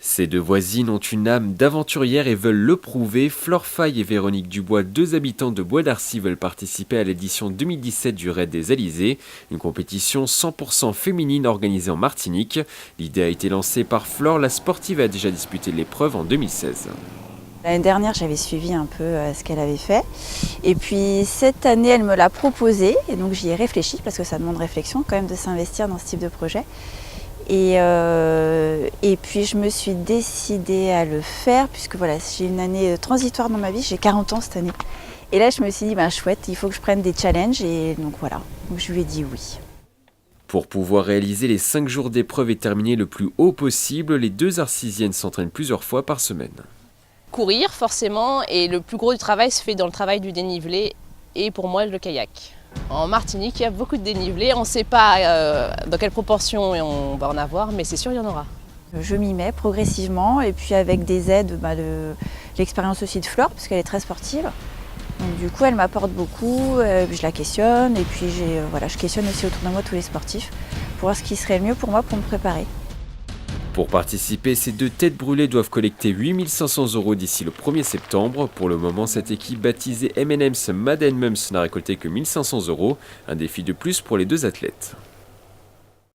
Ces deux voisines ont une âme d'aventurière et veulent le prouver. Flore Faye et Véronique Dubois, deux habitants de Bois d'Arcy, veulent participer à l'édition 2017 du Raid des Alizés, une compétition 100% féminine organisée en Martinique. L'idée a été lancée par Flore, la sportive a déjà disputé l'épreuve en 2016. L'année dernière, j'avais suivi un peu ce qu'elle avait fait. Et puis cette année, elle me l'a proposé. Et donc j'y ai réfléchi parce que ça demande réflexion quand même de s'investir dans ce type de projet. Et puis je me suis décidée à le faire puisque voilà, j'ai une année transitoire dans ma vie, j'ai 40 ans cette année. Et là je me suis dit, chouette, il faut que je prenne des challenges et donc voilà, donc je lui ai dit oui. Pour pouvoir réaliser les 5 jours d'épreuve et terminer le plus haut possible, les deux arcisiennes s'entraînent plusieurs fois par semaine. Courir forcément, et le plus gros du travail se fait dans le travail du dénivelé et pour moi le kayak. En Martinique, il y a beaucoup de dénivelé, on ne sait pas dans quelle proportion on va en avoir, mais c'est sûr il y en aura. Je m'y mets progressivement et puis avec des aides de l'expérience aussi de Flore, parce qu'elle est très sportive. Donc, du coup, elle m'apporte beaucoup, je la questionne et puis je questionne aussi autour de moi tous les sportifs pour voir ce qui serait le mieux pour moi pour me préparer. Pour participer, ces deux têtes brûlées doivent collecter 8 500 € d'ici le 1er septembre. Pour le moment, cette équipe baptisée M&M's Mad & Mums n'a récolté que 1 500 €, un défi de plus pour les deux athlètes.